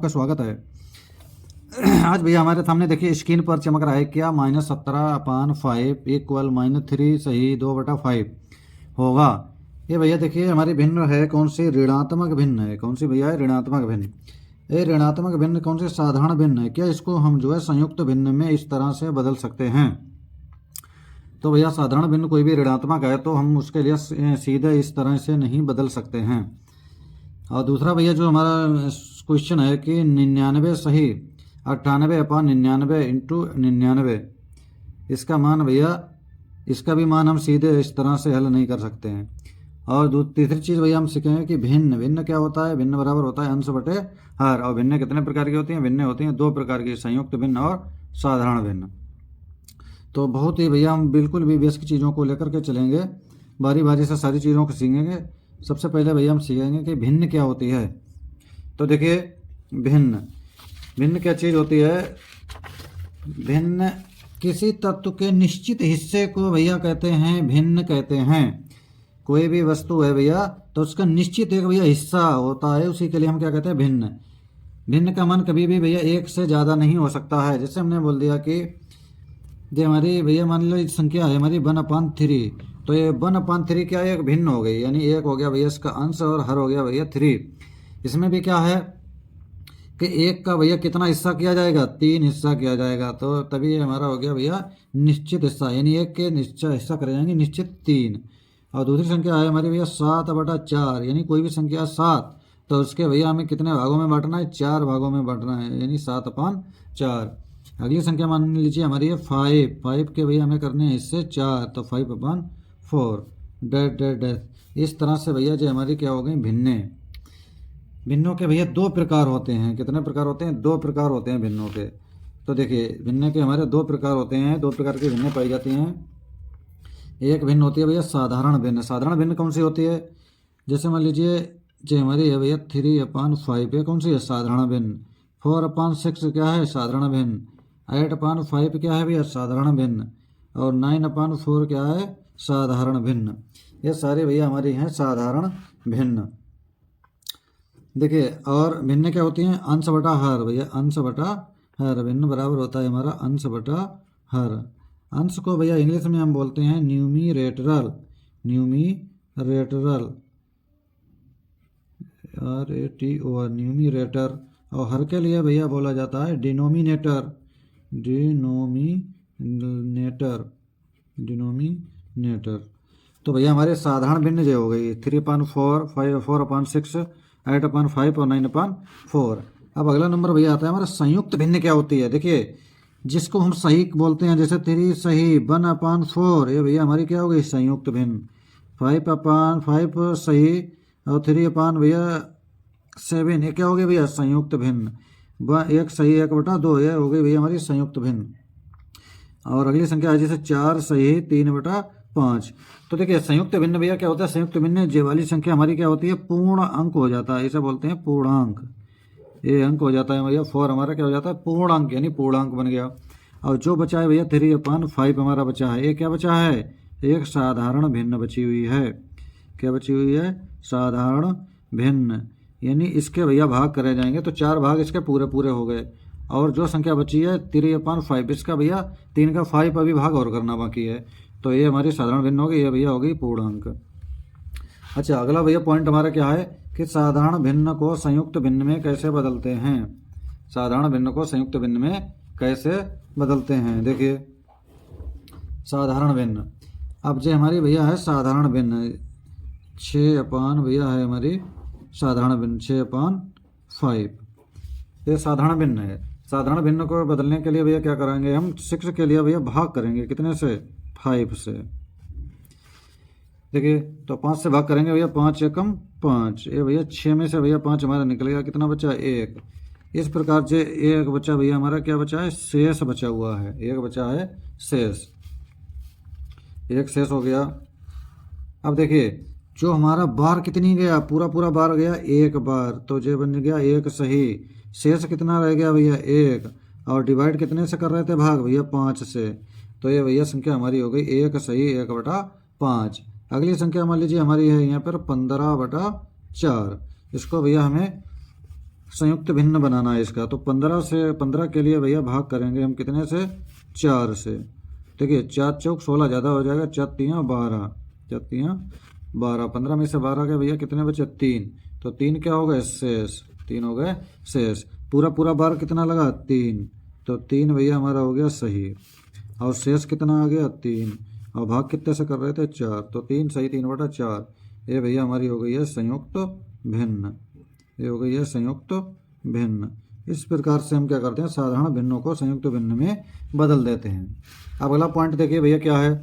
का स्वागत है। आज भैया हमारे सामने देखिए स्क्रीन पर चमक रहा है क्या, -17/5 इक्वल -3 सही 2/5 होगा। ये भैया देखिए हमारी भिन्न है कौन सी, ऋणात्मक भिन्न है। कौन सी भैया है? ऋणात्मक भिन्न। ये ऋणात्मक भिन्न कौन सी? साधारण भिन्न है। क्या इसको हम जो है संयुक्त भिन्न में इस तरह से बदल सकते हैं? तो भैया साधारण भिन्न कोई भी ऋणात्मक है तो हम उसके लिए सीधे इस तरह से नहीं बदल सकते हैं। और दूसरा भैया जो हमारा क्वेश्चन है कि 99 सही 98/99 इंटू 99, इसका मान भैया, इसका भी मान हम सीधे इस तरह से हल नहीं कर सकते हैं। और तीसरी चीज़ भैया हम सीखेंगे कि भिन्न। भिन्न क्या होता है? भिन्न बराबर होता है अंश बटे हर। और भिन्न कितने प्रकार की होती हैं? भिन्न होती हैं दो प्रकार की, संयुक्त भिन्न और साधारण भिन्न। तो बहुत ही भैया हम बिल्कुल भी बेसिक चीज़ों को लेकर के चलेंगे, बारी बारी से सारी चीज़ों को सीखेंगे। सबसे पहले भैया हम सीखेंगे कि भिन्न क्या होती है। तो देखिए भिन्न क्या चीज़ होती है? भिन्न किसी तत्व के निश्चित हिस्से को भैया कहते हैं भिन्न कहते हैं। कोई भी वस्तु है भैया तो उसका निश्चित एक भैया हिस्सा होता है, उसी के लिए हम क्या कहते हैं? भिन्न। भिन्न का मान कभी भी भैया एक से ज़्यादा नहीं हो सकता है। जैसे हमने बोल दिया कि जो हमारी भैया मान लो संख्या है हमारी 1/3, तो ये 1/3 क्या है? एक भिन्न हो गई, यानी एक हो गया भैया इसका अंश और हर हो गया भैया 3। इसमें भी क्या है कि एक का भैया कितना हिस्सा किया जाएगा? 3 हिस्सा किया जाएगा। तो तभी हमारा हो गया भैया निश्चित हिस्सा, यानी एक के निश्चित हिस्सा करे जाएंगे निश्चित 3। और दूसरी संख्या है हमारी भैया 7/4, यानी कोई भी संख्या 7 तो उसके भैया हमें कितने भागों में बांटना है? 4 भागों में बांटना है, यानी 7/4। अगली संख्या मान लीजिए हमारी है 5 के भैया हमें करने हैं इससे 4, तो 5/4 डैश डैश डैश। इस तरह से भैया जो हमारी क्या हो गई? भिन्ने। भिन्नों के भैया दो प्रकार होते हैं। कितने प्रकार होते हैं? 2 प्रकार होते हैं भिन्नों के। तो देखिए भिन्न के हमारे 2 प्रकार होते हैं, 2 प्रकार की भिन्न पाई जाती हैं। एक भिन्न होती है भैया साधारण भिन्न। साधारण भिन्न कौन सी होती है? जैसे मान लीजिए जो हमारी है भैया 3/5 है, कौन सी है? साधारण भिन्न। 4/6 क्या है? साधारण भिन्न। 8/5 क्या है भैया? साधारण भिन्न। और 9/4 क्या है? साधारण भिन्न। ये सारे भैया हमारी हैं साधारण भिन्न। देखिए और भिन्न क्या होती हैं? अंश बटा हर। भैया अंश बटा हर। भिन्न बराबर होता है हमारा अंश बटा हर। अंश को भैया इंग्लिश में हम बोलते हैं न्यूमीरेटरल। न्यूमीरेटरल RATOR न्यूमीरेटर। और हर के लिए भैया बोला जाता है डिनोमिनेटर। डिनोमिनेटर। तो भैया हमारे साधारण भिन्न जो हो गई 3/4, 4/6, 8/5 और 9/4। अब अगला नंबर भैया आता है हमारा संयुक्त भिन्न। क्या होती है? देखिए जिसको हम सही बोलते हैं, जैसे 3 सही 1/4, ये भैया हमारी क्या हो गई? संयुक्त भिन्न। 5/5 सही और 3 भैया 7, ये क्या हो गया भैया? संयुक्त भिन्न। 1 सही 1/2, ये हो गई भैया हमारी संयुक्त भिन्न। और अगली संख्या है जैसे 4 सही 3/5। तो देखिए संयुक्त भिन्न भैया क्या होता है? संयुक्त भिन्न जे वाली संख्या हमारी क्या होती है? पूर्ण अंक हो जाता है, इसे बोलते हैं पूर्णांक। ये अंक हो जाता है भैया 4 हमारा क्या हो जाता है? पूर्णांक, यानी पूर्णांक बन गया। और जो बचा है भैया 3/5 हमारा बचा है, ये क्या बचा है? एक साधारण भिन्न बची हुई है। क्या बची हुई है? साधारण भिन्न। यानी इसके भैया भाग करे जाएंगे तो 4 भाग इसके पूरे पूरे हो गए। और जो संख्या बची है 3/5, इसका भैया 3 का 5 अभी भाग और करना बाकी है। तो ये हमारी साधारण भिन्न हो गई, ये भैया हो गई पूर्णांक। अच्छा अगला भैया पॉइंट हमारा क्या है कि साधारण भिन्न को संयुक्त भिन्न में कैसे बदलते हैं। साधारण भिन्न को संयुक्त भिन्न में कैसे बदलते हैं? देखिए साधारण भिन्न। अब जो हमारी भैया है साधारण भिन्न 6 भैया है हमारी साधारण भिन्न 6/5, ये साधारण भिन्न है। साधारण भिन्न को बदलने के लिए भैया क्या करेंगे? हम 6 के लिए भैया भाग करेंगे, कितने से? 5 से। देखिए तो 5 से भाग करेंगे भैया, 5 एकम 5, ये भैया 6 में से भैया 5 हमारा निकलेगा, कितना बचा? 1। इस प्रकार से एक बचा भैया हमारा क्या बचा है? शेष बचा हुआ है, एक बचा है शेष, एक शेष हो गया। अब देखिए जो हमारा बार कितनी गया? पूरा बार गया 1 बार, तो जो बन गया 1 सही। शेष कितना रह गया भैया? 1। और डिवाइड कितने से कर रहे थे भाग? भैया 5 से। तो ये भैया संख्या हमारी हो गई 1 सही 1/5। अगली संख्या मान लीजिए हमारी है यहाँ पर 15/4। इसको भैया हमें संयुक्त भिन्न बनाना है इसका। तो 15 के लिए भैया भाग करेंगे हम कितने से, 4 से। देखिए 4 चौक 16 ज़्यादा हो जाएगा, 4 तियाँ 12, 4 तियाँ 12, 15 में से 12 के भैया कितने बचे, 3। तो 3 क्या हो गए, शेष, 3 हो गए शेष। पूरा बार कितना लगा, 3। तो 3 भैया हमारा हो गया सही, और शेष कितना आ गया, 3। और भाग कितने से कर रहे थे, 4। तो 3 सही, 3/4। ये भैया हमारी हो गई है संयुक्त भिन्न, ये हो गई है संयुक्त भिन्न। इस प्रकार से हम क्या करते हैं, साधारण भिन्नों को संयुक्त भिन्न में बदल देते हैं। अब अगला पॉइंट देखिए भैया क्या है,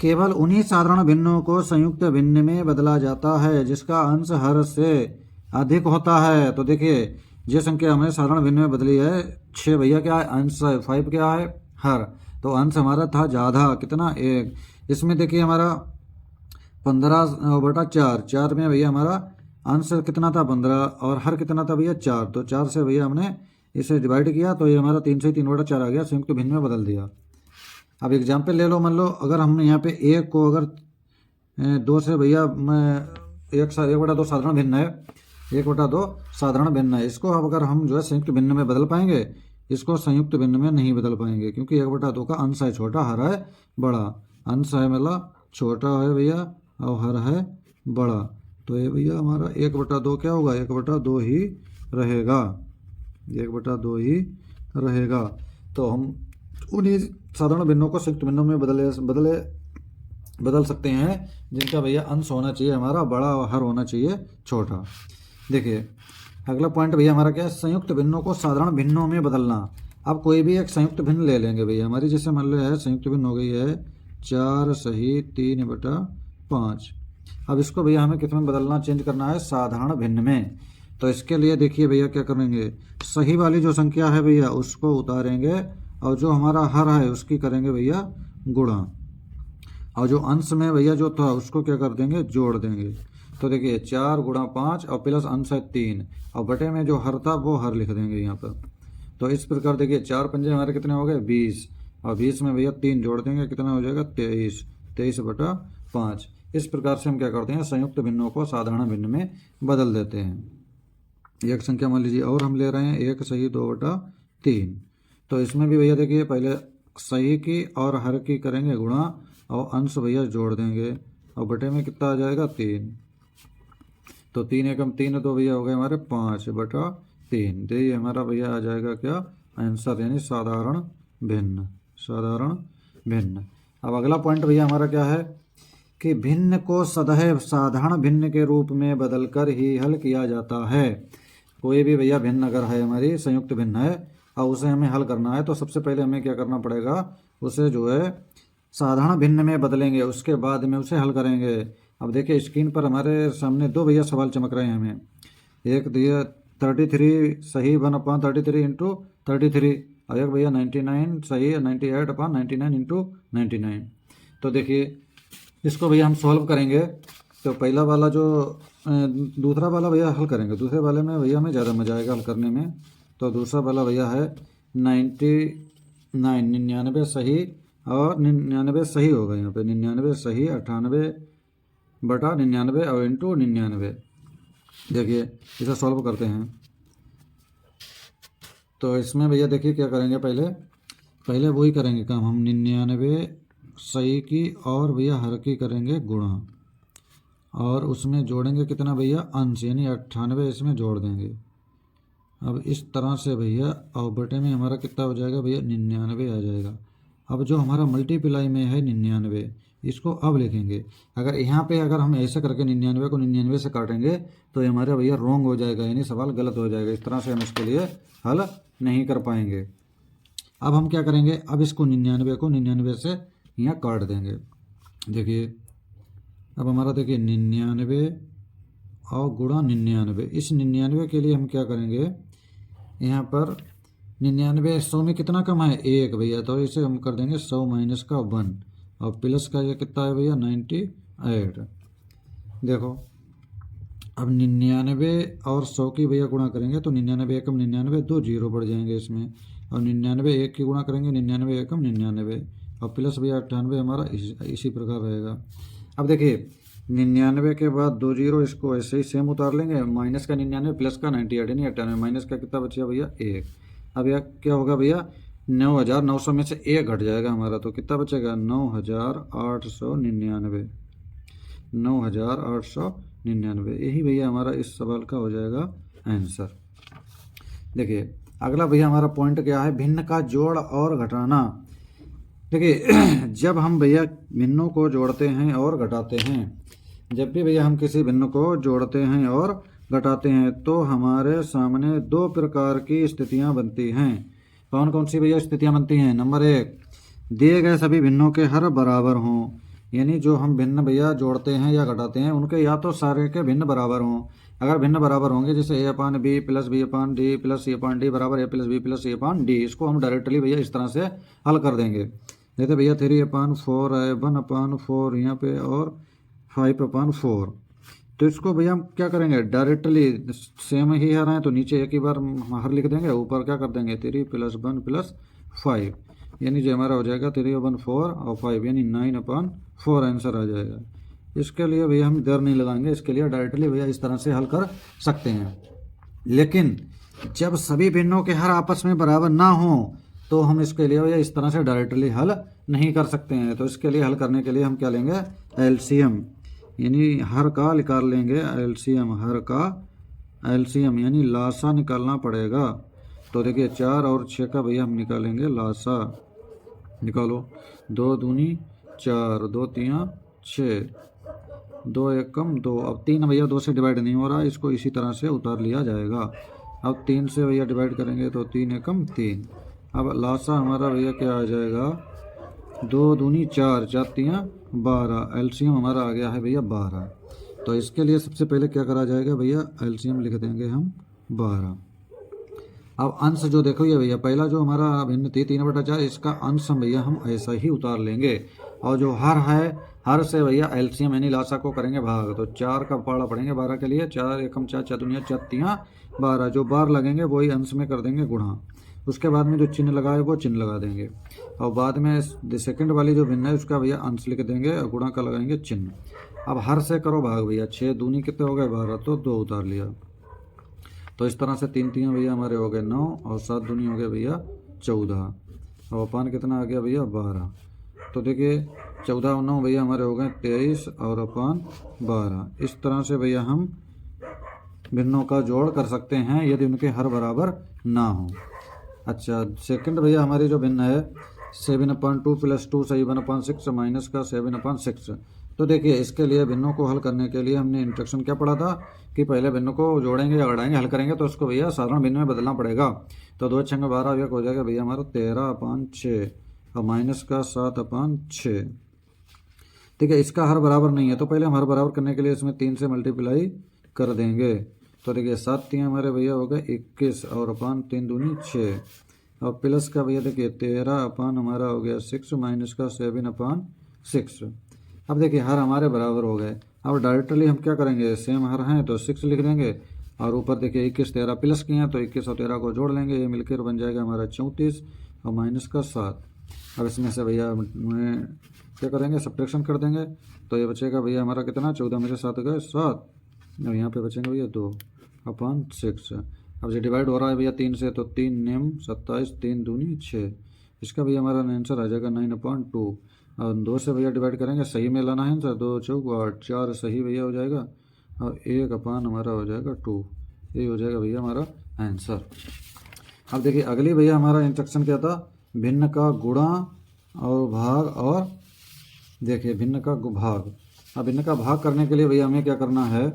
केवल उन्हीं साधारण भिन्नों को संयुक्त भिन्न में बदला जाता है जिसका अंश हर से अधिक होता है। तो देखिए ये संख्या हमने साधारण भिन्न में बदली है, 6 भैया क्या है, अंश है, 5 क्या है, हर। तो अंश हमारा था ज़्यादा, कितना, 1। इसमें देखिए हमारा 15/4, 4 में भैया हमारा अंश कितना था, 15, और हर कितना था भैया, 4। तो 4 से भैया हमने इसे डिवाइड किया, तो ये हमारा 3 से 3/4 आ गया, संयुक्त भिन्न में बदल दिया। अब एग्जाम्पल ले लो, मान लो अगर हम यहाँ पे 1 को अगर 2 से भैया 1/2 साधारण भिन्न है, 1/2 साधारण भिन्न है, इसको अब अगर हम जो है संयुक्त भिन्न में बदल पाएंगे, इसको संयुक्त भिन्न में नहीं बदल पाएंगे, क्योंकि 1/2 का अंश है छोटा, हर है बड़ा। अंश है मतलब छोटा है भैया, और हर है बड़ा। तो ये भैया हमारा 1/2 क्या होगा, 1/2 ही रहेगा, 1/2 ही रहेगा। तो हम उन्हीं साधारण भिन्नों को संयुक्त भिन्नों में बदल सकते हैं जिनका भैया अंश होना चाहिए हमारा बड़ा, और हर होना चाहिए छोटा। देखिए अगला पॉइंट भैया हमारा क्या है, संयुक्त भिन्नों को साधारण भिन्नों में बदलना। अब कोई भी एक संयुक्त भिन्न ले लेंगे भैया हमारी, जैसे मान लो है संयुक्त भिन्न हो गई है 4 सही 3/5। अब इसको भैया हमें किस में बदलना, चेंज करना है, साधारण भिन्न में। तो इसके लिए देखिए भैया क्या करेंगे, सही वाली जो संख्या है भैया उसको उतारेंगे, और जो हमारा हर है उसकी करेंगे भैया गुणा, और जो अंश में भैया जो था उसको क्या कर देंगे, जोड़ देंगे। तो देखिए 4 × 5 और प्लस अंश है 3, और बटे में जो हर था वो हर लिख देंगे यहाँ पर। तो इस प्रकार देखिए 4 पंजे हमारे कितने हो गए, 20, और 20 में भैया 3 जोड़ देंगे, कितना हो जाएगा, 23, 23/5। इस प्रकार से हम क्या करते हैं, संयुक्त भिन्नों को साधारण भिन्न में बदल देते हैं। एक संख्या मान लीजिए और हम ले रहे हैं 1 सही 2/3। तो इसमें भी भैया देखिए पहले सही की और हर की करेंगे गुणा, और अंश भैया जोड़ देंगे, और बटे में कितना आ जाएगा, 3। तो 3 एकम 3, तो भैया हो गए हमारे 5/3। तो ये हमारा भैया आ जाएगा क्या, आंसर, यानी साधारण भिन्न, साधारण भिन्न। अब अगला पॉइंट भैया हमारा क्या है कि भिन्न को सदैव साधारण भिन्न के रूप में बदलकर ही हल किया जाता है। कोई भी भैया भिन्न अगर है हमारी संयुक्त भिन्न है और उसे हमें हल करना है, तो सबसे पहले हमें क्या करना पड़ेगा, उसे जो है साधारण भिन्न में बदलेंगे, उसके बाद में उसे हल करेंगे। अब देखिए स्क्रीन पर हमारे सामने 2 भैया सवाल चमक रहे हैं हमें। एक दिया 33 सही 1/33 × 33, और एक भैया 99 सही 98/99 × 99। तो देखिए इसको भैया हम सॉल्व करेंगे। तो पहला वाला जो दूसरा वाला भैया हल करेंगे, दूसरे वाले में भैया हमें ज़्यादा मजा आएगा हल करने में। तो दूसरा वाला भैया है 99 सही, और 99 सही होगा यहाँ पे, 99 सही 98/99 और × 99। देखिए इसे सॉल्व करते हैं। तो इसमें भैया देखिए क्या करेंगे, पहले वही करेंगे काम हम, 99 सही की और भैया हर की करेंगे गुणा, और उसमें जोड़ेंगे कितना भैया, अंश, यानी 98 इसमें जोड़ देंगे। अब इस तरह से भैया, और बटे में हमारा कितना हो जाएगा भैया, 99 आ जाएगा। अब जो हमारा मल्टीप्लाई में है 99, इसको अब लिखेंगे। अगर यहाँ पे अगर हम ऐसे करके 99 को 99 से काटेंगे तो ये हमारा भैया रॉन्ग हो जाएगा, यानी सवाल गलत हो जाएगा। इस तरह से हम इसके लिए हल नहीं कर पाएंगे। अब हम क्या करेंगे, अब इसको 99 को 99 से यहाँ काट देंगे। देखिए अब हमारा देखिए 99 और गुणा 99। इस 99 के लिए हम क्या करेंगे, यहाँ पर 99 100 में कितना कम है, 1 भैया, तो इसे हम कर देंगे 100 माइनस का 1, और प्लस का ये कितना है भैया 98। देखो अब 99 और 100 की भैया गुणा करेंगे तो 99 एकम 99, 2 जीरो बढ़ जाएंगे इसमें, और 99 1 की गुणा करेंगे 99 एकम 99, और प्लस भैया 98 हमारा इसी प्रकार रहेगा। अब देखिए 99 के बाद 2 जीरो, इसको ऐसे ही सेम उतार लेंगे, माइनस का 99 प्लस का 98 यानी 98, माइनस का कितना बचा भैया 1। अब यह क्या होगा भैया 9900 में से 1 घट जाएगा हमारा, तो कितना बचेगा 9899, 9899। यही भैया हमारा इस सवाल का हो जाएगा आंसर। देखिए अगला भैया हमारा पॉइंट क्या है, भिन्न का जोड़ और घटाना। देखिए जब हम भैया भिन्नों को जोड़ते हैं और घटाते हैं, जब भी भैया हम किसी भिन्न को जोड़ते हैं और घटाते हैं तो हमारे सामने दो प्रकार की स्थितियां बनती हैं। कौन कौन सी भैया स्थितियां बनती हैं? नंबर 1, दिए गए सभी भिन्नों के हर बराबर हों, यानी जो हम भिन्न भैया जोड़ते हैं या घटाते हैं उनके या तो सारे के भिन्न बराबर हों। अगर भिन्न बराबर होंगे जैसे a upon B plus B upon D plus C upon D बराबर a plus B plus C upon D, इसको हम डायरेक्टली भैया इस तरह से हल कर देंगे। जैसे भैया 3 अपान 4 है, 1 अपान 4 यहाँ पे और 5 अपान 4, तो इसको भैया हम क्या करेंगे डायरेक्टली सेम ही हर है तो नीचे एक ही बार हर लिख देंगे, ऊपर क्या कर देंगे 3 प्लस 1 प्लस 5, यानी जो हमारा हो जाएगा 3 अपान 4 और 5 यानी 9 अपान 4 आंसर आ जाएगा। इसके लिए भैया हम देर नहीं लगाएंगे, इसके लिए डायरेक्टली भैया इस तरह से हल कर सकते हैं। लेकिन जब सभी भिन्नों के हर आपस में बराबर ना हो तो हम इसके लिए भैया इस तरह से डायरेक्टली हल नहीं कर सकते हैं। तो इसके लिए हल करने के लिए हम क्या लेंगे एलसीएम, यानी हर का निकाल लेंगे एलसीएम, हर का एलसीएम यानी लासा निकालना पड़ेगा। तो देखिए 4 और 6 का भैया हम निकालेंगे लासा, निकालो 2 दूनी 4, 2 तिया 6, 2 एकम 2। अब 3 भैया 2 से डिवाइड नहीं हो रहा, इसको इसी तरह से उतार लिया जाएगा। अब 3 से भैया डिवाइड करेंगे तो 3 एकम 3। अब लासा हमारा भैया क्या आ जाएगा 2 दूनी 4, 4 तिया 12, एलसीएम हमारा आ गया है भैया 12। तो इसके लिए सबसे पहले क्या करा जाएगा भैया एलसीएम लिख देंगे हम 12। अब अंश जो देखो ये भैया पहला जो हमारा भिन्न थी 3/4, इसका अंश हम भैया हम ऐसा ही उतार लेंगे, और जो हर है हर से भैया एलसीएम यानी लासा को करेंगे भाग। तो 4 का पाड़ा पड़ेंगे 12 के लिए, 4 एकम 4, 4 दूनिया 4 तिया 12, जो बार लगेंगे वही अंश में कर देंगे गुणा। उसके बाद में जो चिन्ह लगाए वो चिन्ह लगा देंगे, और बाद में सेकंड वाली जो भिन्न है उसका भैया अंश लिख देंगे और गुणा का लगाएंगे चिन्ह। अब हर से करो भाग भैया, 6 दूनी कितने हो गए 12, तो 2 उतार लिया। तो इस तरह से 3 तिया भैया हमारे हो गए 9 और 7 दूनी हो गए भैया 14, और अपान कितना आ गया भैया 12। तो देखिए 14 और 9 भैया हमारे हो गए 23 और अपान 12। इस तरह से भैया हम भिन्नों का जोड़ कर सकते हैं यदि उनके हर बराबर ना हो। अच्छा सेकंड भैया हमारी जो भिन्न है 7/2 प्लस 2 सही 1/6 माइनस का 7/6। तो देखिए इसके लिए भिन्नों को हल करने के लिए हमने इंस्ट्रक्शन क्या पढ़ा था कि पहले भिन्नों को जोड़ेंगे या घटाएंगे हल करेंगे तो उसको भैया साधारण भिन्न में बदलना पड़ेगा। तो 2 6 12 एक हो जाएगा भैया हमारा 13/6 और माइनस का 7/6। ठीक है, इसका हर बराबर नहीं है तो पहले हम हर बराबर करने के लिए इसमें 3 से मल्टीप्लाई कर देंगे। तो देखिए 7 तिया हमारे भैया हो गए 21 और अपान 3 दूनी 6, और प्लस का भैया देखिए 13 अपान हमारा हो गया 6 माइनस का 7/6। अब देखिए हर हमारे बराबर हो गए। अब डायरेक्टली हम क्या करेंगे सेम हर हैं तो 6 लिख देंगे, और ऊपर देखिए 21 13 प्लस किए हैं तो 21 और 13 को जोड़ लेंगे, ये मिलकर बन जाएगा हमारा 34 और माइनस का 7। अब इसमें से भैया क्या करेंगे सब्ट्रैक्शन कर देंगे, तो ये बचेगा भैया हमारा कितना 14 में से 7 गए 7, और यहाँ पे बचेंगे भैया 2/6। अब जो डिवाइड हो रहा है भैया 3 से तो 3 नेम 27, 3 दूनी 6, इसका भैया हमारा आंसर आ जाएगा 9/2। और 2 से भैया डिवाइड करेंगे सही में लाना है आंसर, 2 चौक 8, 4 सही भैया हो जाएगा, और 1 अपान हमारा हो जाएगा 2, ये हो जाएगा भैया हमारा आंसर। अब देखिए अगली भैया हमारा इंस्ट्रक्शन क्या था, भिन्न का गुणा और भाग, और देखिए भिन्न का भाग। अब भिन्न का भाग करने के लिए भैया हमें क्या करना है,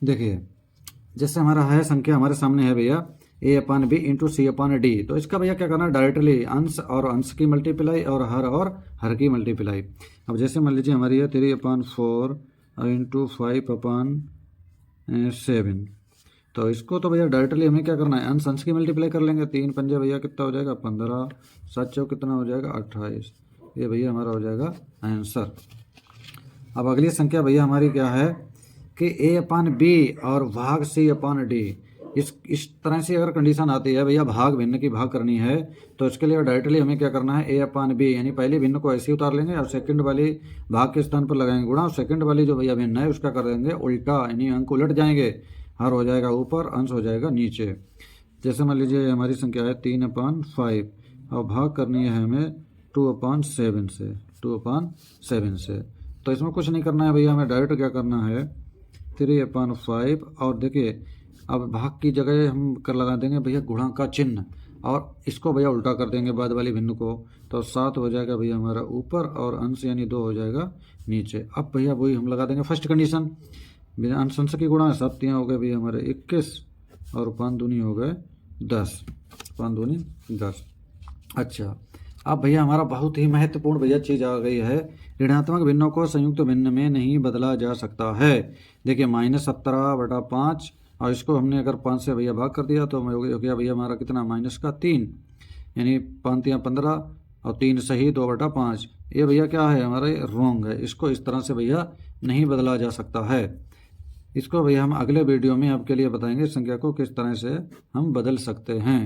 देखिए जैसे हमारा है संख्या हमारे सामने है भैया a/b इंटू c/d, तो इसका भैया क्या करना है डायरेक्टली अंश और अंश की मल्टीप्लाई और हर की मल्टीप्लाई। अब जैसे मान लीजिए हमारी है 3/4 इंटू 5/7, तो इसको तो भैया डायरेक्टली हमें क्या करना है अंश की मल्टीप्लाई कर लेंगे। 3 पंजे भैया कितना हो जाएगा 15, 7 चौक कितना हो जाएगा 28, ये भैया हमारा हो जाएगा आंसर। अब अगली संख्या भैया हमारी क्या है कि a/b और भाग c/d, इस तरह से अगर कंडीशन आती है भैया भाग भिन्न की भाग करनी है, तो इसके लिए डायरेक्टली हमें क्या करना है, a/b, यानी पहली भिन्न को ऐसे ही उतार लेंगे और सेकंड वाली भाग के स्थान पर लगाएंगे गुणा, और सेकंड वाली जो भैया भिन्न है उसका कर देंगे उल्टा, यानी अंक उलट जाएंगे, हर हो जाएगा ऊपर, अंश हो जाएगा नीचे। जैसे मान लीजिए हमारी संख्या है 3/5 और भाग करनी है हमें 2/7 से, 2/7 से। तो इसमें कुछ नहीं करना है भैया, हमें डायरेक्ट क्या करना है 3/5, और देखिए अब भाग की जगह हम कर लगा देंगे भैया गुणा का चिन्ह, और इसको भैया उल्टा कर देंगे बाद वाली भिन्न को, तो 7 हो जाएगा भैया हमारा ऊपर, और अंश यानी 2 हो जाएगा नीचे। अब भैया वही हम लगा देंगे फर्स्ट कंडीशन, बिना अंश अंश की गुणा, 7 हो गए भैया हमारे 21, और 5 दूनी हो गए 10, 5 दूनी 10। अच्छा, अब भैया हमारा बहुत ही महत्वपूर्ण भैया चीज़ आ गई है, ऋणात्मक भिन्नों को संयुक्त भिन्न में नहीं बदला जा सकता है। देखिए -17/5, और इसको हमने अगर 5 से भैया भाग कर दिया तो हो गया भैया हमारा कितना, -3, यानी 5 या 15 और 3 सही 2/5। ये भैया क्या है हमारे रॉन्ग है, इसको इस तरह से भैया नहीं बदला जा सकता है। इसको भैया हम अगले वीडियो में आपके लिए बताएंगे संख्या को किस तरह से हम बदल सकते हैं।